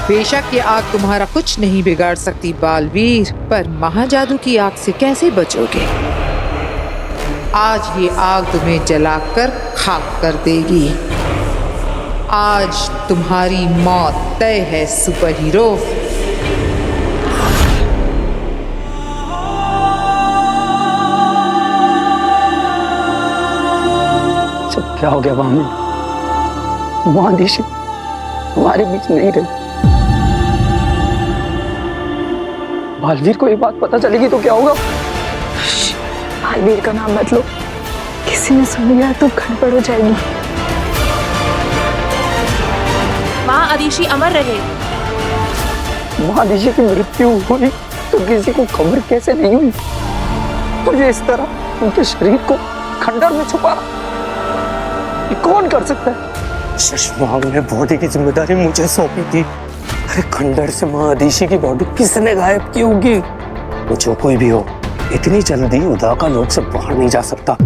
बेशक ये आग तुम्हारा कुछ नहीं बिगाड़ सकती बालवीर, पर महाजादू की आग से कैसे बचोगे? आज ये आग तुम्हें जलाकर खाक कर देगी। आज तुम्हारी मौत तय है सुपर हीरो। सब क्या हो गया बामी? महादेशी हमारे बीच नहीं रही। बालवीर को ये बात पता चलेगी तो क्या होगा? बालवीर का नाम मत लो, किसी ने सुन लिया तो गड़बड़ हो जाएगी। महाआदिशी अमर रहे। महादेशी की मृत्यु हुई तो किसी को खबर कैसे नहीं हुई? मुझे इस तरह उनके शरीर को खंडर में छुपा ये कौन कर सकता है? शशमांग ने बॉडी की जिम्मेदारी मुझे सौंपी थी। अरे खंडर से महादेशी की बॉडी किसने गायब की होगी? वो जो कोई भी हो, इतनी जल्दी उदा का लोक से बाहर नहीं जा सकता।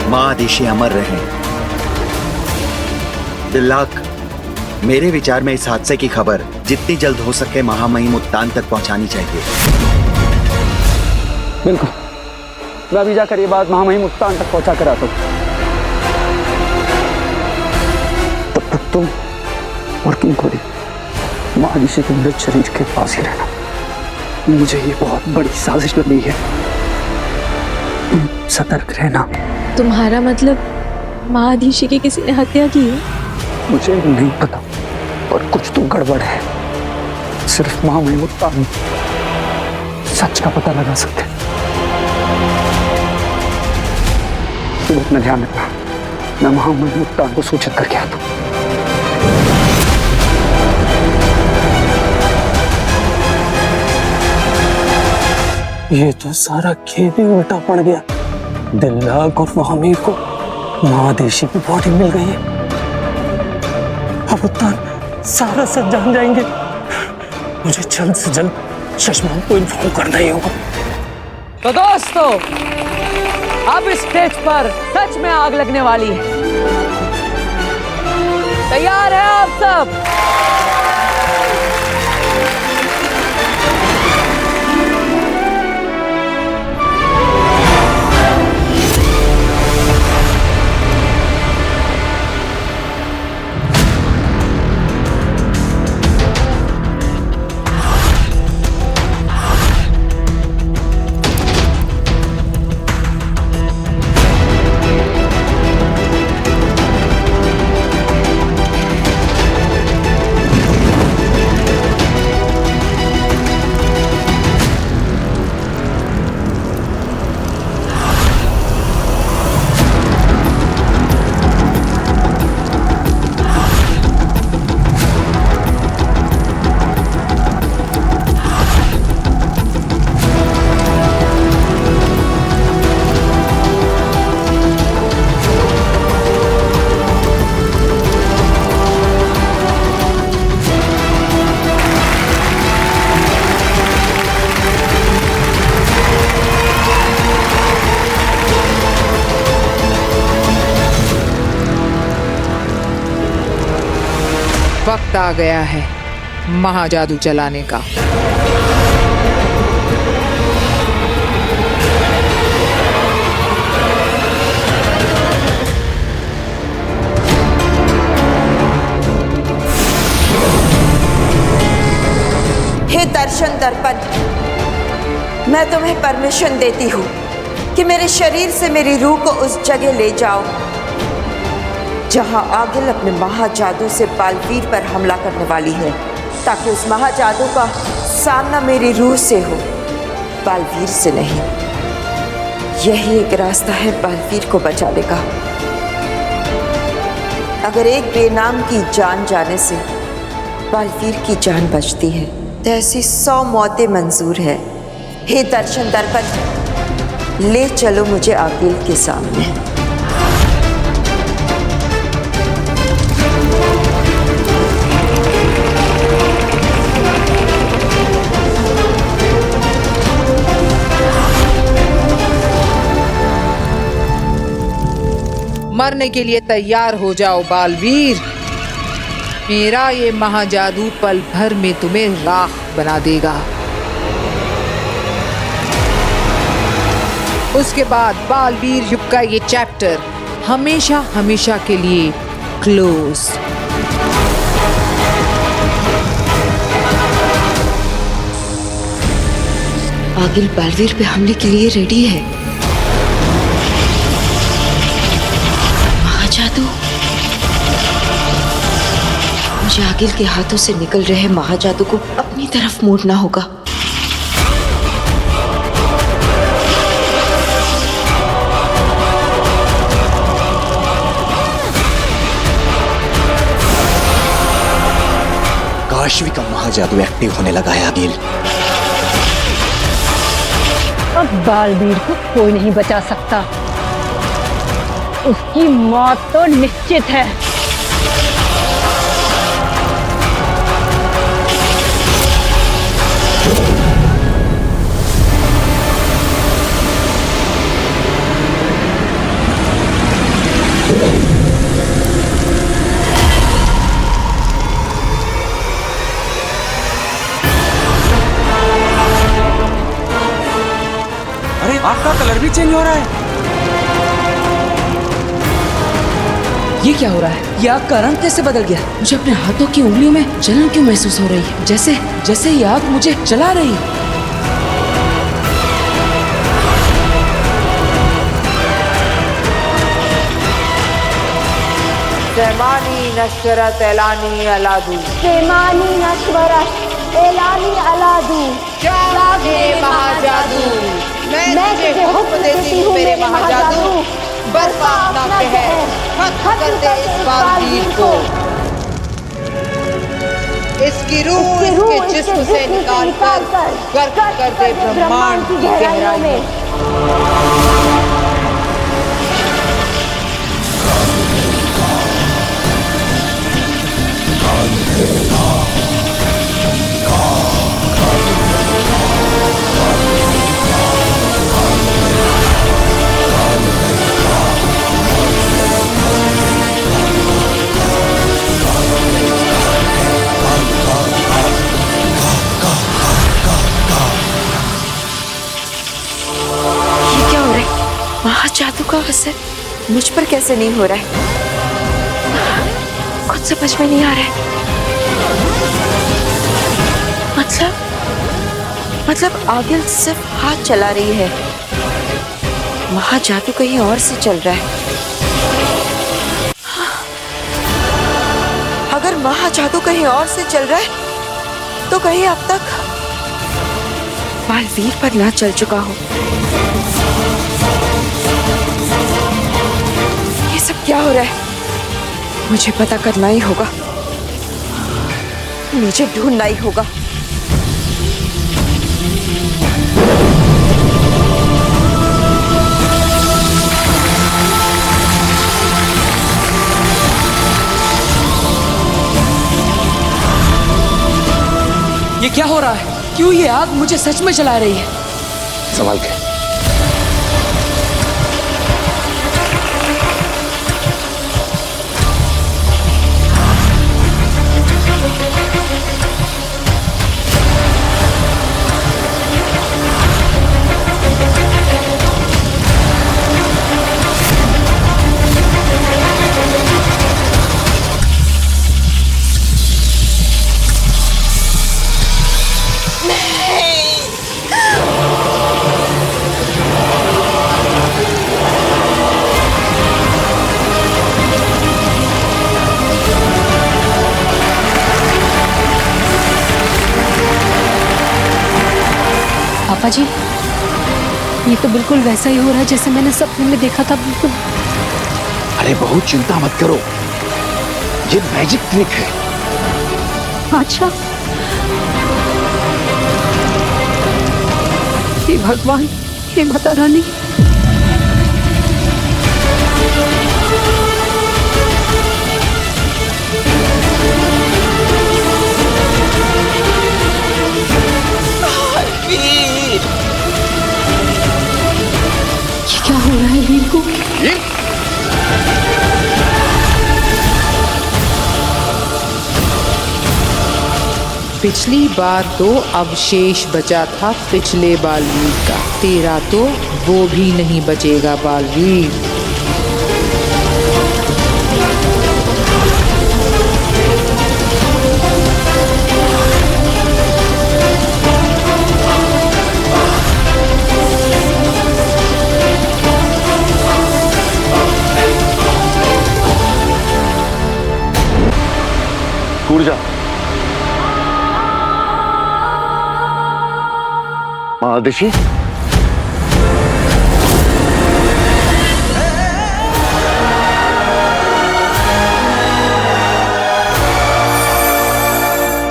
महादेशी अमर रहे। दिल्लाक, मेरे विचार में इस हादसे की खबर जितनी जल्द हो सके महामहिम उत्तान तक पहुंचानी चाहिए। बिल्कुल, मैं अभी जाकर ये बात महामहिम उत्तान तक पहुंचा कर आता हूं। तब तक तुम और किंग कोरी महादेशी के मृत शरीर के पास ही रहना। मुझे ये बहुत बड़ी साजिश लगी है, तुम सतर्क रहना। तुम्हारा मतलब महाधीशी की किसी ने हत्या की है? मुझे नहीं पता, पर कुछ तो गड़बड़ है। सिर्फ महामहिम उत्तान सच का पता लगा सकते हैं। तुम अपना ध्यान रखना, मैं महामहिम उत्तान को सूचित करके आता हूं। ये तो सारा खेल ही उल्टा पड़ गया। दिल्लाक और महामीर को महादेशी की बॉडी मिल गई है। अब उत्तान सारा सच जान जाएंगे। मुझे जल्द से जल्द शशमांग को इन्फॉर्म करना ही होगा। तो दोस्तों, अब इस स्टेज पर सच में आग लगने वाली है। तैयार है आप सब? वक्त आ गया है महाजादू चलाने का। हे दर्शन दर्पण, मैं तुम्हें परमिशन देती हूँ कि मेरे शरीर से मेरी रूह को उस जगह ले जाओ जहां आगिल अपने महाजादू से बालवीर पर हमला करने वाली है, ताकि उस महाजादू का सामना मेरी रूह से हो, बालवीर से नहीं। यही एक रास्ता है बालवीर को बचाने का। अगर एक बेनाम की जान जाने से बालवीर की जान बचती है तो ऐसी 100 मौतें मंजूर है। हे दर्शन दर्पण, ले चलो मुझे आगिल के सामने। मरने के लिए तैयार हो जाओ बालवीर। मेरा ये महाजादू पल भर में तुम्हें राख बना देगा। उसके बाद बालवीर युग का ये चैप्टर हमेशा हमेशा के लिए क्लोज। आगिल बालवीर पे हमले के लिए रेडी है। महाजादू, मुझे आगिल के हाथों से निकल रहे महाजादू को अपनी तरफ मोड़ना होगा। काशवी का महाजादू एक्टिव होने लगा है आगिल। अब बालवीर को कोई नहीं बचा सकता। उसकी मौत तो निश्चित है। अरे आग का कलर भी चेंज हो रहा है। ये क्या हो रहा है? ये आग का रंग कैसे बदल गया? मुझे अपने हाथों की उंगलियों में जलन क्यों महसूस हो रही है? जैसे जैसे ये आग मुझे जला रही है। सेमानी नशरत एलानी अलादू। सेमानी नश्वरत एलानी अलादू। जागे महाजादू, मैं तुझे हुक्म देती हूँ मेरे महाजादू, बर्पा अपना कहर, खत्म कर दे इस बालवीर को। इसकी रूह इसके जिस्म से निकाल कर गर्क कर दे ब्रह्मांड की गहराई में। महाजादू का असर मुझ पर कैसे नहीं हो रहा है? कुछ समझ में नहीं आ रहा है। मतलब आगिल सिर्फ हाथ चला रही है, महाजादू कहीं और से चल रहा है। अगर महाजादू कहीं और से चल रहा है तो कहीं अब तक बालवीर पर ना चल चुका हो। ये सब क्या हो रहा है? मुझे पता करना ही होगा, मुझे ढूंढना ही होगा। ये क्या हो रहा है? क्यों ये आग मुझे सच में जला रही है? संभाल के। पापा जी, ये तो बिल्कुल वैसा ही हो रहा है जैसे मैंने सपने में देखा था। बिल्कुल। अरे बहुत चिंता मत करो, ये मैजिक ट्रिक है। अच्छा, हे भगवान, हे माता रानी। ये क्या हो रहा है वीर को? पिछली बार तो अवशेष बचा था पिछले बालवीर का, तेरा तो वो भी नहीं बचेगा बालवीर। कूद जा। महादशी,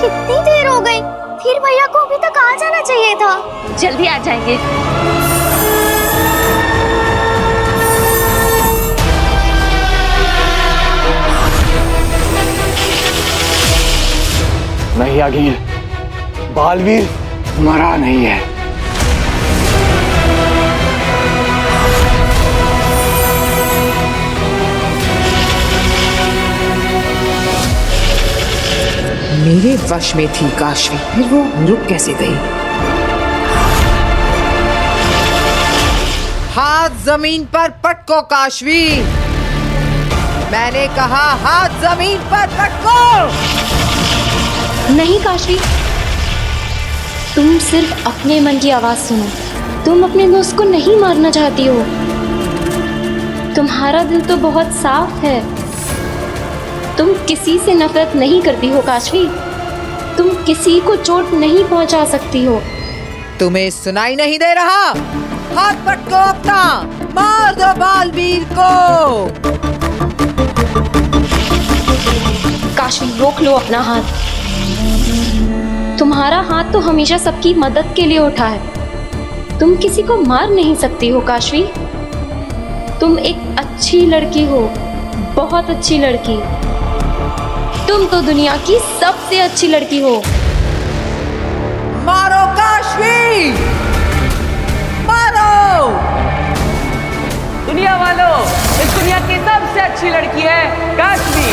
कितनी देर हो गई, फिर भैया को अभी तक आ जाना चाहिए था। जल्दी आ जाएंगे। नहीं अखिल, बालवीर मरा नहीं है। मेरे वश में थी काशवी, फिर वो रुक कैसे गई? हाथ जमीन पर पटको काशवी, मैंने कहा हाथ जमीन पर पटको। नहीं काशवी, तुम सिर्फ अपने मन की आवाज सुनो। तुम अपने दोस्त को नहीं मारना चाहती हो। तुम्हारा दिल तो बहुत साफ है। तुम किसी से नफरत नहीं करती हो काशवी। तुम किसी को चोट नहीं पहुंचा सकती हो। तुम्हें सुनाई नहीं दे रहा? हाथ पटको अपना, मार दो बालवीर को। काशवी रोक लो अपना हाथ। तुम्हारा हाथ तो हमेशा सबकी मदद के लिए उठा है। तुम किसी को मार नहीं सकती हो काशवी। तुम एक अच्छी लड़की हो, बहुत अच्छी लड़की। तुम तो दुनिया की सबसे अच्छी लड़की हो। मारो काशवी, मारो। दुनिया वालों, इस दुनिया की सबसे अच्छी लड़की है काशवी।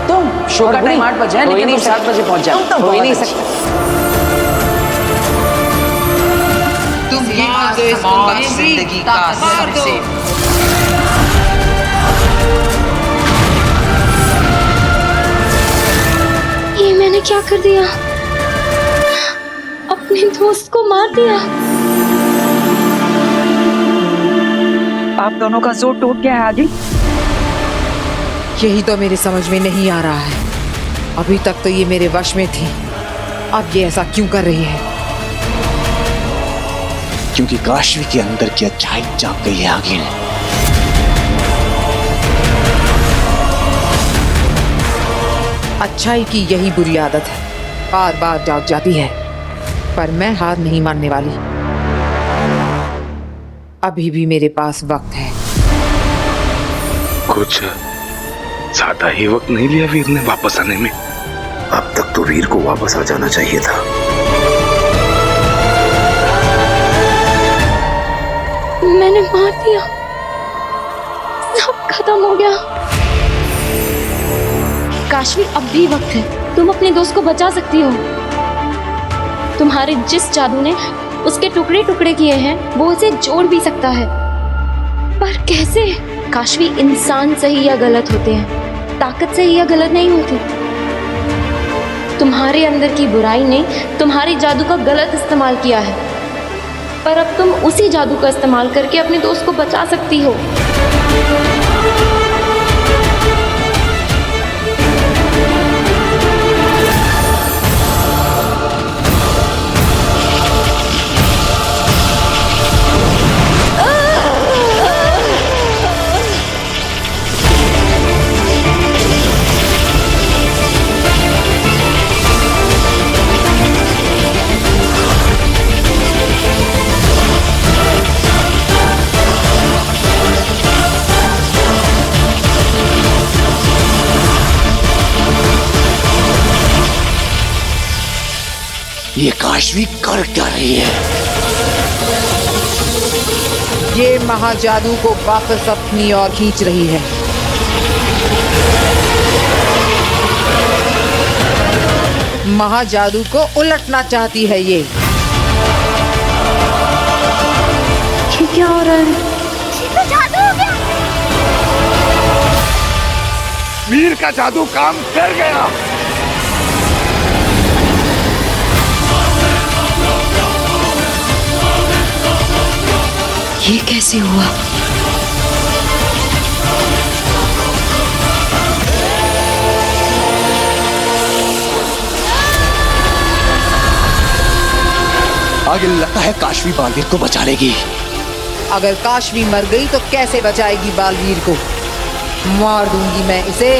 तुम शो का टाइम 8 बजे है, लेकिन तुम 7 बजे पहुंच जाओ। तुम तो हो ही नहीं सकते। तुम ये मार दो इसको जिंदगी का सबसे। ये मैंने क्या कर दिया? अपने दोस्त को मार दिया। आप दोनों का जोर टूट गया है आदि। यही तो मेरे समझ में नहीं आ रहा है। अभी तक तो ये मेरे वश में थी, अब ये ऐसा क्यों कर रही है? क्योंकि काशवी के अंदर की अच्छाई जाग गई है आगिल। अच्छाई की यही बुरी आदत है, बार बार जाग जाती है। पर मैं हार नहीं मानने वाली। अभी भी मेरे पास वक्त है। कुछ ज्यादा ही वक्त नहीं लिया वीर ने वापस आने में। अब तक तो वीर को वापस आ जाना चाहिए था। मैंने मार दिया, सब खत्म हो गया। काशवी, अब भी वक्त है। तुम अपने दोस्त को बचा सकती हो। तुम्हारे जिस जादू ने उसके टुकड़े टुकड़े किए हैं, वो उसे जोड़ भी सकता है। पर कैसे? काशवी, इंसान सही या गलत होते हैं, ताकत सही या गलत नहीं होती। तुम्हारे अंदर की बुराई ने तुम्हारे जादू का गलत इस्तेमाल किया है, पर अब तुम उसी जादू का इस्तेमाल करके अपने दोस्त को बचा सकती हो। ये काशवी कर क्या रही है? ये महाजादू को वापस अपनी ओर खींच रही है। महाजादू को उलटना चाहती है ये। क्या हो रहा है? तो जादू हो गया। वीर का जादू काम कर गया। ये कैसे हुआ? आगे लगता है काशवी बालवीर को बचा लेगी। अगर काशवी मर गई तो कैसे बचाएगी बालवीर को? मार दूंगी मैं इसे।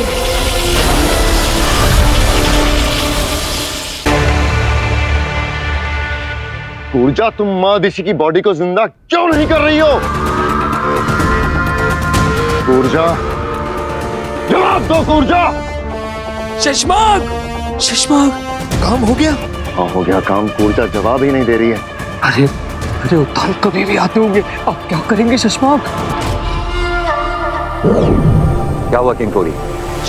ऊर्जा, तुम माँ दिशी की बॉडी को जिंदा क्यों नहीं कर रही हो? ऊर्जा, जवाब दो ऊर्जा। शशमाग, शशमाग, काम हो गया? हाँ हो गया काम। ऊर्जा जवाब ही नहीं दे रही है। अरे अरे उत्तान कभी भी आते होंगे, अब क्या करेंगे शशमाग? क्या हुआ किंकोरी?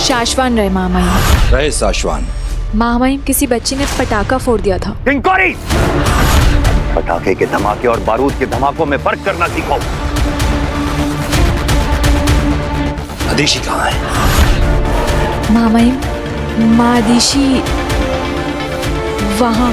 शाश्वान रहे महामहिम। रहे साशवान। महामहिम, किसी बच्ची ने पटाखा फोड़ दिया था। किंकोरी, पटाखे के धमाके और बारूद के धमाकों में फर्क करना सीखो। अदिशी कहाँ है? महामहिम, माँ अदिशी वहाँ।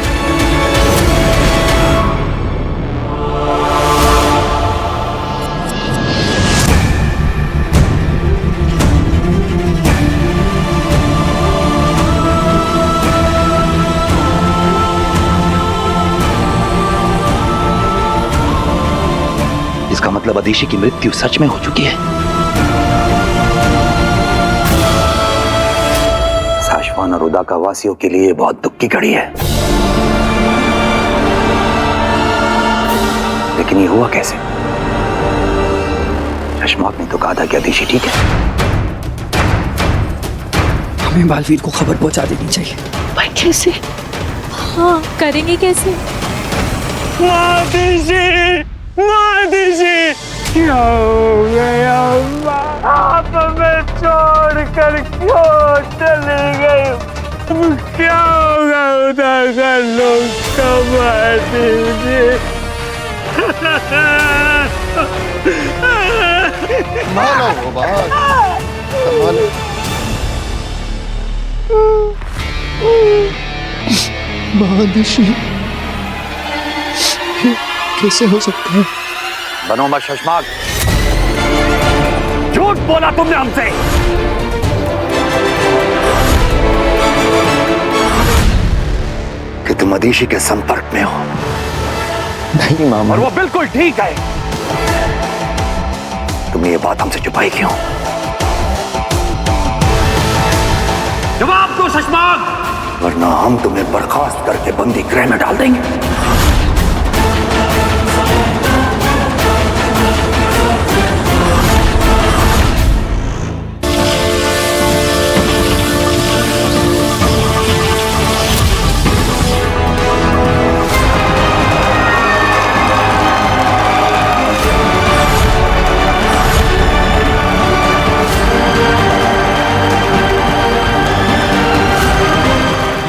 इसका मतलब अदिशी की मृत्यु सच में हो चुकी है। साशवान और उदाका वासियों के लिए बहुत दुख की घड़ी है। लेकिन ये हुआ कैसे? शशमाक ने तो कहा था कि अदिशी ठीक है। हमें बालवीर को खबर पहुंचा देनी चाहिए। पर कैसे? हाँ, करेंगे कैसे? क्या हो गया? आप हमें छोड़ कर क्यों चली गई? क्या होगा उदाका लोग का दीजिए। मानो वो बात, मानो। महादिशी, कैसे हो सकता है? बनो मत शशमाक, झूठ बोला तुमने हमसे। कि तुम अदिशी के संपर्क में हो। नहीं मामा। और वो बिल्कुल ठीक है। तुमने ये बात हमसे छुपाई क्यों? जवाब दो शशमाक, वरना हम तुम्हें बर्खास्त करके बंदी गृह में डाल देंगे।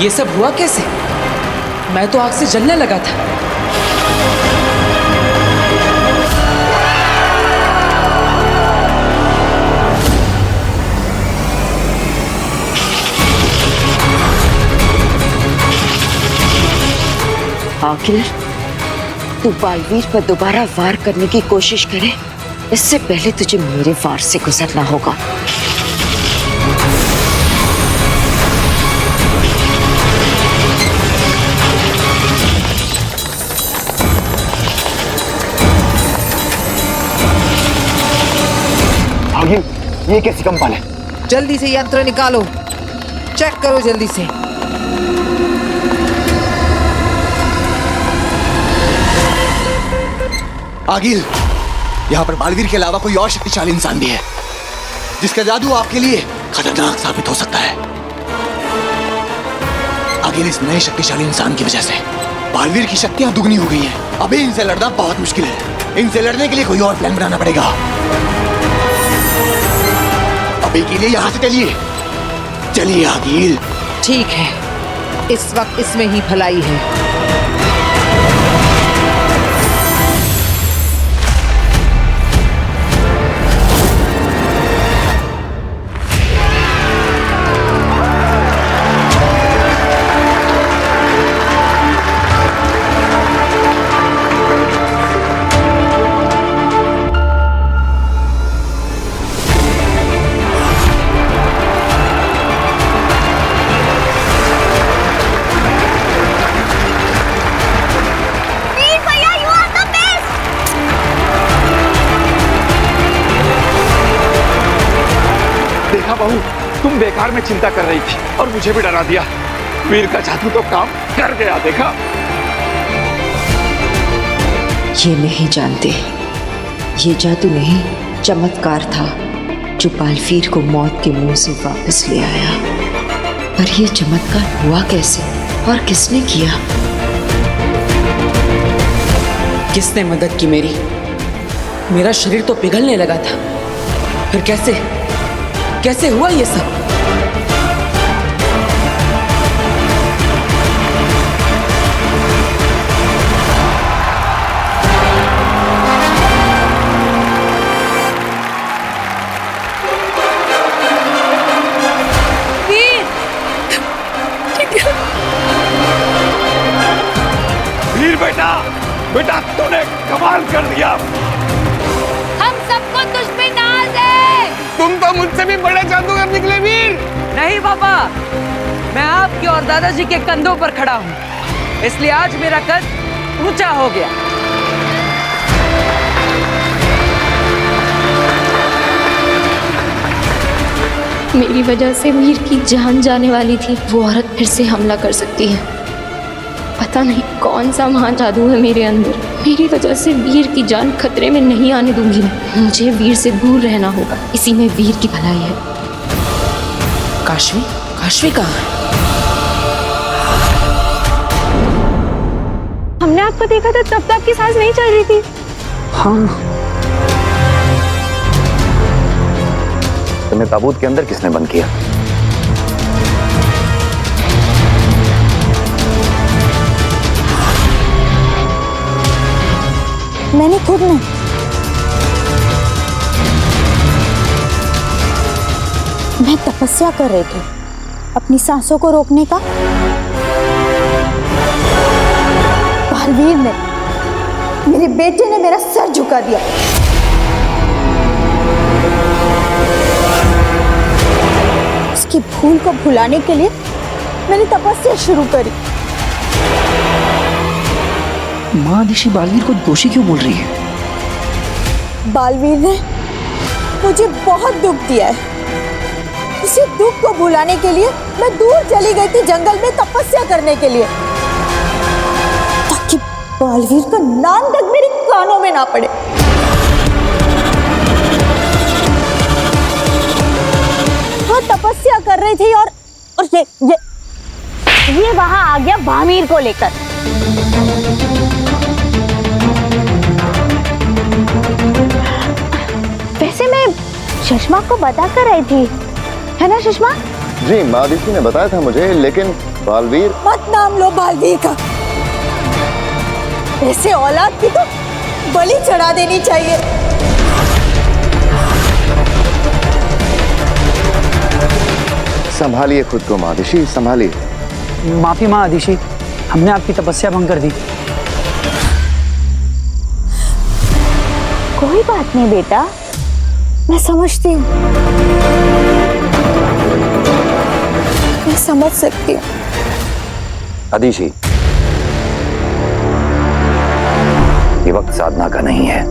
ये सब हुआ कैसे? मैं तो आग से जलने लगा था। आखिर तू बालवीर पर दोबारा वार करने की कोशिश करे, इससे पहले तुझे मेरे वार से गुजरना होगा। ये कैसी कंपन है? जल्दी से यंत्र निकालो, चेक करो जल्दी से। आगिल, यहाँ पर बालवीर के अलावा कोई और शक्तिशाली इंसान भी है जिसका जादू आपके लिए खतरनाक साबित हो सकता है। आगिल, इस नए शक्तिशाली इंसान की वजह से बालवीर की शक्तियां दुगनी हो गई हैं। अभी इनसे लड़ना बहुत मुश्किल है। इनसे लड़ने के लिए कोई और प्लान बनाना पड़ेगा। अभी के लिए यहाँ से चलिए। चलिए आगिल। ठीक है, इस वक्त इसमें ही भलाई है। बहू, तुम बेकार में चिंता कर रही थी और मुझे भी डरा दिया। वीर का जादू तो काम कर गया, देखा? ये नहीं जानते, ये जादू नहीं चमत्कार था जो बालवीर को मौत के मुंह से वापस ले आया। पर ये चमत्कार हुआ कैसे और किसने किया? किसने मदद की मेरी? मेरा शरीर तो पिघलने लगा था, फिर कैसे हुआ ये सब? वीर बेटा तूने कमाल कर दिया। हम सबको तुझ पे नाज है। तुम तो मुझसे भी बड़े जादूगर निकले वीर। नहीं पापा, मैं आपके और दादाजी के कंधों पर खड़ा हूँ, इसलिए आज मेरा कद ऊंचा हो गया। मेरी वजह से वीर की जान जाने वाली थी, वो औरत फिर से हमला कर सकती है। पता नहीं कौन सा महान जादू है मेरे अंदर। मेरी वजह से वीर की जान खतरे में नहीं आने दूंगी मैं। मुझे वीर से दूर रहना होगा, इसी में वीर की भलाई है। काशवी कहाँ है? हमने आपको देखा था, तब आपकी सांस नहीं चल रही थी। हाँ। तुम्हें ताबूत के अंदर किसने बंद किया? मैंने खुद नहीं। मैं तपस्या कर रही थी अपनी सांसों को रोकने का। बालवीर ने, मेरे बेटे ने मेरा सर झुका दिया। उसकी भूल को भुलाने के लिए मैंने तपस्या शुरू करी। माँ ऋषि बालवीर को दोषी क्यों बोल रही है? बालवीर ने मुझे बहुत दुख दिया है। उसी दुख को भुलाने के लिए मैं दूर चली गई थी जंगल में तपस्या करने के लिए, ताकि बालवीर का नाम तक मेरे कानों में ना पड़े। वो तपस्या कर रही थी और ये वहां आ गया भामीर को लेकर। वैसे मैं सुषमा को बता कर आई थी, है ना सुषमा? जी, माँ ऋषि ने बताया था मुझे, लेकिन बालवीर। मत नाम लो बालवीर का। ऐसे औलाद की तो बलि चढ़ा देनी चाहिए। संभालिए खुद को माँ ऋषि, संभालिए। माफी माँ आदिशि, हमने आपकी तपस्या भंग कर दी। कोई बात नहीं बेटा, मैं समझती हूँ, मैं समझ सकती हूँ। आदिशि, ये वक्त साधना का नहीं है,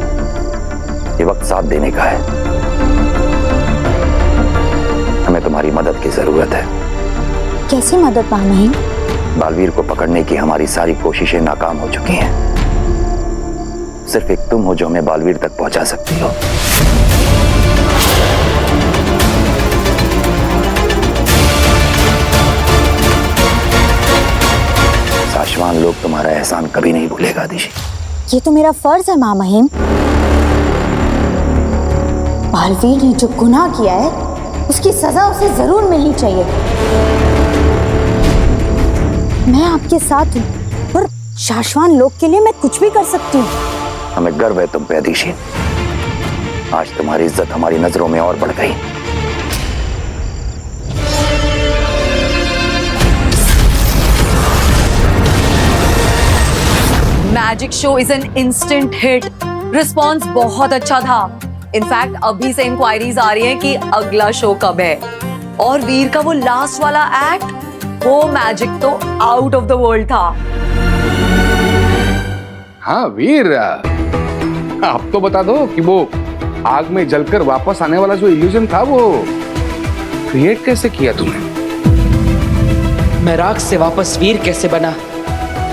ये वक्त साथ देने का है। हमें तुम्हारी मदद की जरूरत है। कैसी मदद माँ? बालवीर को पकड़ने की हमारी सारी कोशिशें नाकाम हो चुकी हैं। सिर्फ एक तुम हो जो हमें बालवीर तक पहुंचा सकती हो। साशवान लोग तुम्हारा एहसान कभी नहीं भूलेगा आदिशि। ये तो मेरा फर्ज है माँ महिम। बालवीर ने जो गुनाह किया है उसकी सजा उसे जरूर मिलनी चाहिए। मैं आपके साथ हूँ और शाश्वान लोग के लिए मैं कुछ भी कर सकती हूँ। हमें गर्व है तुम पे अदिशि। आज तुम्हारी इज्जत हमारी नजरों में और बढ़ गई। Magic show is an instant hit. Response बहुत अच्छा था। इनफैक्ट अभी से इंक्वायरीज आ रही हैं कि अगला शो कब है। और वीर का वो लास्ट वाला एक्ट, वो मैजिक तो आउट ऑफ द वर्ल्ड था। हाँ वीर, आप तो बता दो कि वो आग में जलकर वापस आने वाला जो इल्यूजन था वो क्रिएट कैसे किया तुमने? मैं राख से वापस वीर कैसे बना,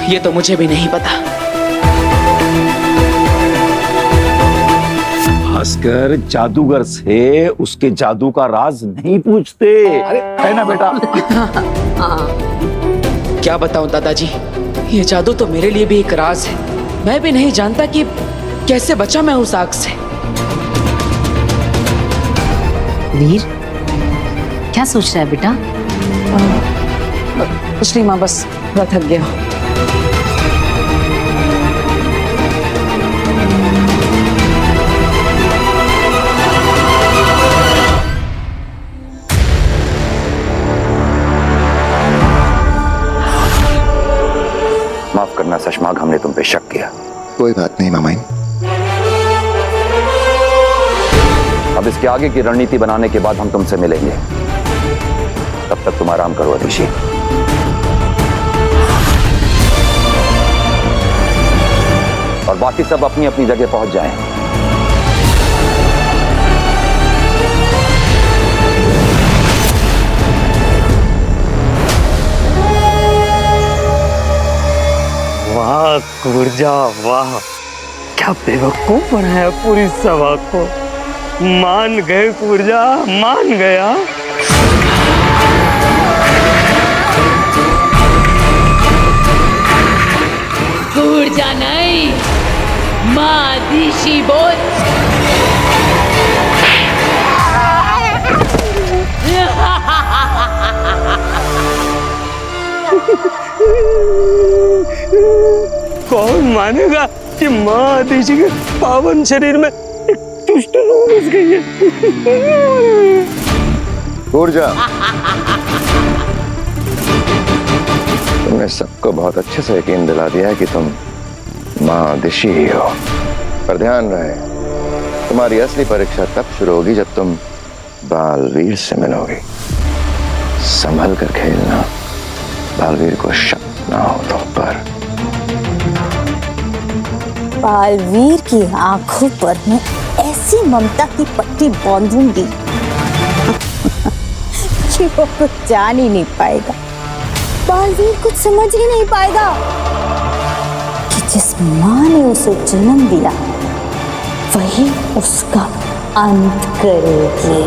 ये तो मुझे भी नहीं पता। भास्कर जादूगर से उसके जादू का राज नहीं पूछते। अरे है ना बेटा। क्या बताऊं दादाजी, ये जादू तो मेरे लिए भी एक राज है। मैं भी नहीं जानता कि कैसे बचा मैं उस आग से। वीर, क्या सोच रहा है बेटा? कुछ नहीं माँ, बस थक गया। माफ करना शशमाग, हमने तुम पे शक किया। कोई बात नहीं मामाइन। अब इसके आगे की रणनीति बनाने के बाद हम तुमसे मिलेंगे। तब तक तुम आराम करो अदिशि। और बाकी सब अपनी अपनी जगह पहुंच जाएं। वाह कुर्जा वाह, क्या बेवकूफ बनाया पूरी सभा को। मान गए कुर्जा, मान गया। कुर्जा नहीं, माँ अदिशि बोल। कौन मानेगा कि माँ अदिशि के पावन शरीर में एक दुष्ट रूह घुस गई है। ऊर्जा, तुमने सबको बहुत अच्छे से यकीन दिला दिया है कि तुम माँ अदिशि ही हो। पर ध्यान रहे, तुम्हारी असली परीक्षा तब शुरू होगी जब तुम बालवीर से मिलोगी। संभल कर खेलना, बालवीर को शक ना हो तुम पर। बालवीर की आंखों पर मैं ऐसी ममता की पट्टी बांधूंगी कि वो कुछ जान ही नहीं पाएगा। बालवीर कुछ समझ ही नहीं पाएगा कि जिस माँ ने उसे जन्म दिया वही उसका अंत करेगी।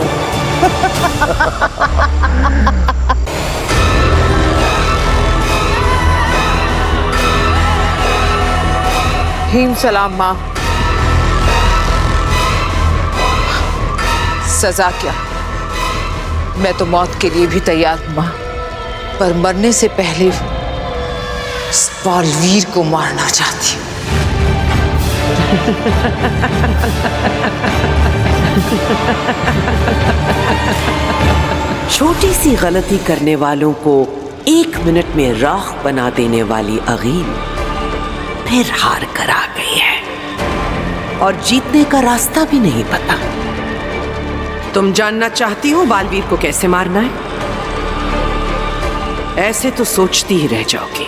हीम सलाम माँ। सजा क्या, मैं तो मौत के लिए भी तैयार हूँ माँ, पर मरने से पहले इस बालवीर को मारना चाहती हूँ। छोटी सी गलती करने वालों को 1 मिनट में राख बना देने वाली अगील फिर हार कर आ गई है और जीतने का रास्ता भी नहीं पता। तुम जानना चाहती हो बालवीर को कैसे मारना है? ऐसे तो सोचती ही रह जाओगी।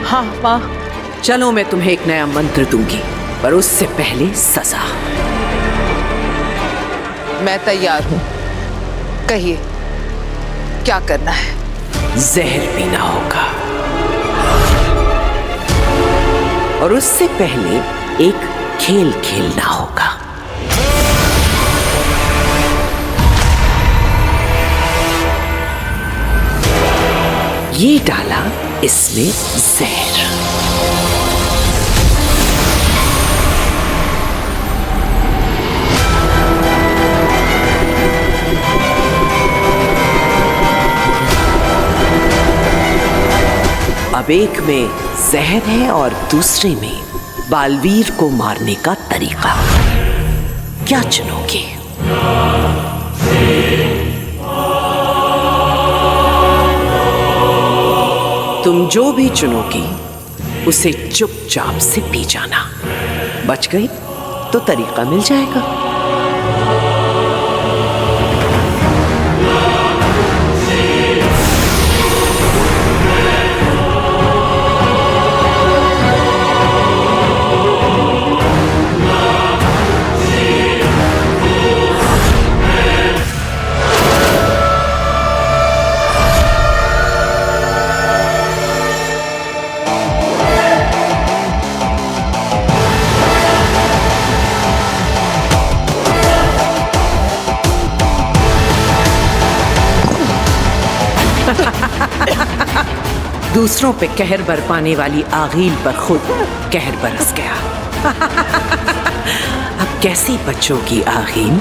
हाँ माँ। चलो मैं तुम्हें एक नया मंत्र दूंगी, पर उससे पहले सजा। मैं तैयार हूँ, कहिए क्या करना है? जहर पीना होगा और उससे पहले एक खेल खेलना होगा। ये डाला इसमें जहर। अब एक में जहर है और दूसरे में बालवीर को मारने का तरीका। क्या चुनोगे? तुम जो भी चुनोगी उसे चुपचाप से पी जाना। बच गई तो तरीका मिल जाएगा। दूसरों पे कहर बरपाने वाली आगील पर खुद कहर बरस गया। अब कैसी बच्चों की आगील?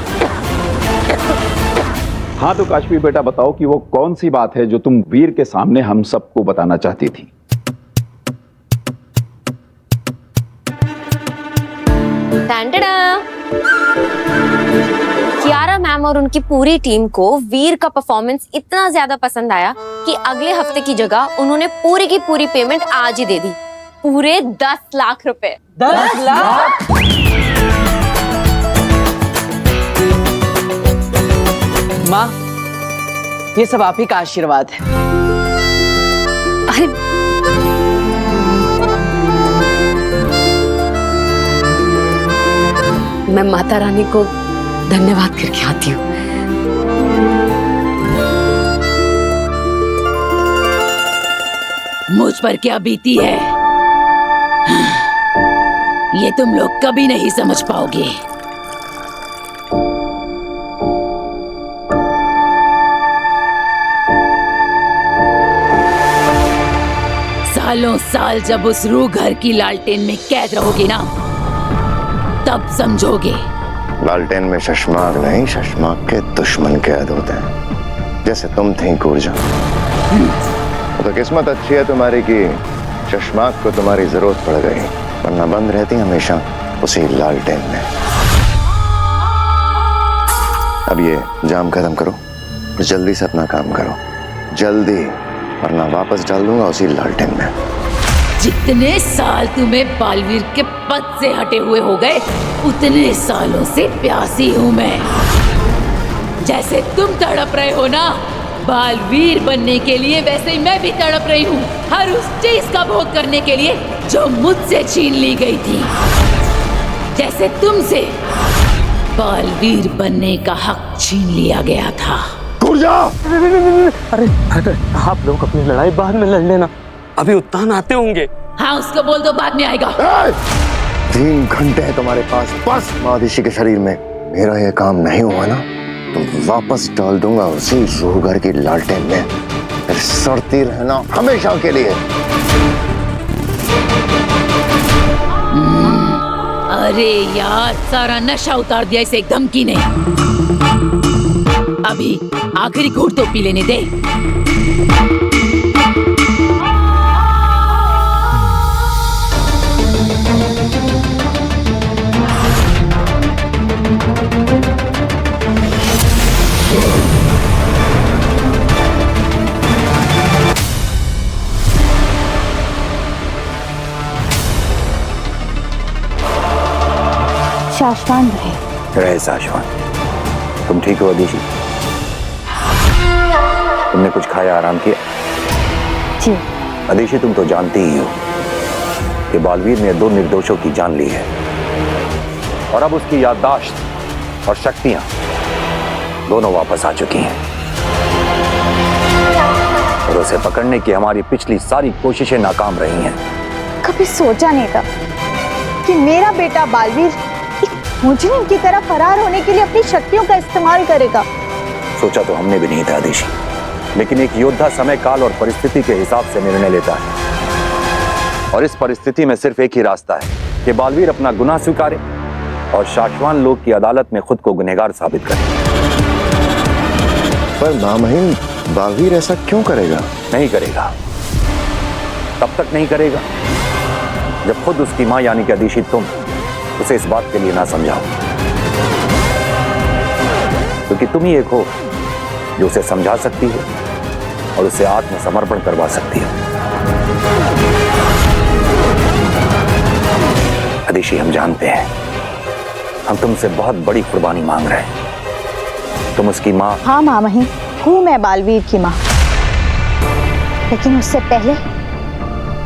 हाँ तो काश्मीर बेटा बताओ कि वो कौन सी बात है जो तुम वीर के सामने हम सबको बताना चाहती थी? कियारा मैम और उनकी पूरी टीम को वीर का परफॉर्मेंस इतना ज्यादा पसंद आया कि अगले हफ्ते की जगह उन्होंने पूरी की पूरी पेमेंट आज ही दे दी। पूरे 10 लाख रुपए। 10 लाख? माँ, ये सब आप ही का आशीर्वाद है। अरे मैं माता रानी को धन्यवाद करके आती हूँ। मुझ पर क्या बीती है ये तुम लोग कभी नहीं समझ पाओगे। सालों साल जब उस रूह घर की लालटेन में कैद रहोगे ना, तब समझोगे। लालटेन में शशमाक नहीं, शशमाक के दुश्मन कैद होते हैं, जैसे तुम थी कूरजा। तो किस्मत अच्छी है तुम्हारी कि शशमाक को तुम्हारी जरूरत पड़ गई, वरना बंद रहती हमेशा उसी लालटेन में। अब ये जाम खत्म करो, जल्दी से अपना काम करो, जल्दी, वरना वापस डाल दूंगा उसी लालटेन में। जितने साल तुम्हें बालवीर के पद से हटे हुए हो गए, उतने सालों से प्यासी हूं मैं। जैसे तुम तड़प रहे हो ना बालवीर बनने के लिए, वैसे ही मैं भी तड़प रही हूँ हर उस चीज का भोग करने के लिए जो मुझसे छीन ली गई थी। जैसे तुमसे बालवीर बनने का हक छीन लिया गया था। अरे आप लोग अपनी लड़ाई बाद में लड़ लेना, अभी उत्तान आते होंगे। हाँ, उसको बोल दो बाद में आएगा। 3 घंटे है तुम्हारे पास, बस महादिशी के शरीर में। मेरा ये काम नहीं हुआ ना तो वापस डाल दूंगा उसी रूहगर की लालटेन में, फिर सड़ती रहना हमेशा के लिए। अरे यार, सारा नशा उतार दिया इसे एक धमकी ने। अभी आखिरी घूंट तो पी लेने दे। शाश्वान रहे शाश्वान। तुम ठीक हो अदिशी? तुमने कुछ खाया, आराम किया? जी। अदिशी, तुम तो जानती ही हो कि बालवीर ने 2 निर्दोषों की जान ली है और अब उसकी याददाश्त और शक्तियां दोनों वापस आ चुकी हैं और उसे पकड़ने की हमारी पिछली सारी कोशिशें नाकाम रही हैं। कभी सोचा नहीं था कि मेरा बेटा बालवीर एक मुजरिम की तरह फरार होने के लिए अपनी शक्तियों का इस्तेमाल करेगा। सोचा तो हमने भी नहीं था अदिशी, लेकिन एक योद्धा समय काल और परिस्थिति के हिसाब से निर्णय लेता है और इस परिस्थिति में सिर्फ एक ही रास्ता है कि बालवीर अपना गुनाह स्वीकारे और शाश्वान लोग की अदालत में खुद को गुनहगार साबित करे। पर मामहीन, बालवीर ऐसा क्यों करेगा? नहीं करेगा। तब तक नहीं करेगा जब खुद उसकी मां यानी कि अदिशि तुम उसे इस बात के लिए ना समझाओ, क्योंकि तुम ही एक हो जो उसे समझा सकती हो और उसे आत्मसमर्पण करवा सकती हो। अदिशि, हम जानते हैं हम तुमसे बहुत बड़ी कुर्बानी मांग रहे हैं। तुम उसकी मां। हाँ माँ मही, हूँ मैं बालवीर की माँ, लेकिन उससे पहले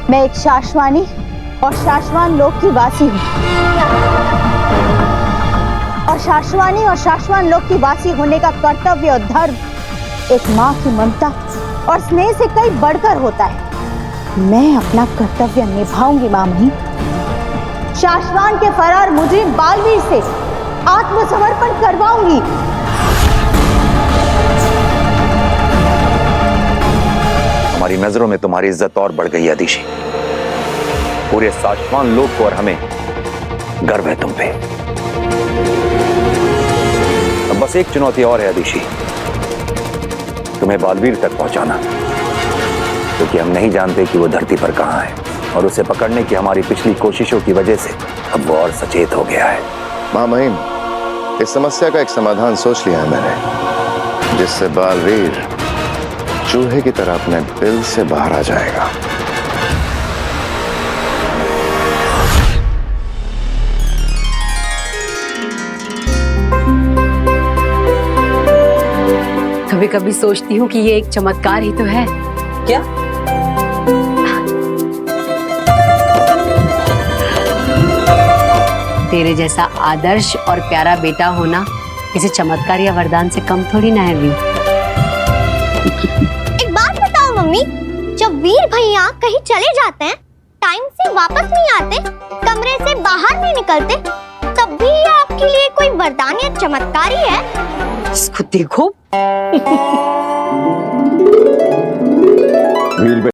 मैं एक शाश्वानी और शाश्वान लोक की वासी हूँ, और शाश्वानी और शाश्वान लोक की वासी होने का कर्तव्य और धर्म एक माँ की ममता और स्नेह से कई बढ़कर होता है। मैं अपना कर्तव्य निभाऊंगी माँ मही। शाश्वान के फरार मुजरिम बालवीर से आत्मसमर्पण करवाऊंगी। हमारी नजरों में तुम्हारी इज्जत और बढ़ गई है अदिशि। पूरे शाश्वान लोक को और हमें गर्व है तुम पे। अब बस एक चुनौती और है अदिशि, तुम्हें बालवीर तक पहुंचाना, क्योंकि हम नहीं जानते कि वो धरती पर कहां है, और उसे पकड़ने की हमारी पिछली कोशिशों की वजह से अब वो और सचेत हो गया है। मां महिम, इस समस्या का एक समाधान सोच लिया है मैंने, जिससे बालवीर चूहे की तरह अपने बिल से बाहर आ जाएगा। कभी कभी सोचती हूँ कि ये एक चमत्कार ही तो है। क्या? तेरे जैसा आदर्श और प्यारा बेटा होना किसी चमत्कार या वरदान से कम थोड़ी ना है वीर। एक बात बताओ मम्मी, जब वीर भैया कहीं चले जाते हैं, टाइम से वापस नहीं आते, कमरे से बाहर नहीं निकलते, तब भी ये आपके लिए कोई वरदान या चमत्कार ही है? इसको देखो। वीर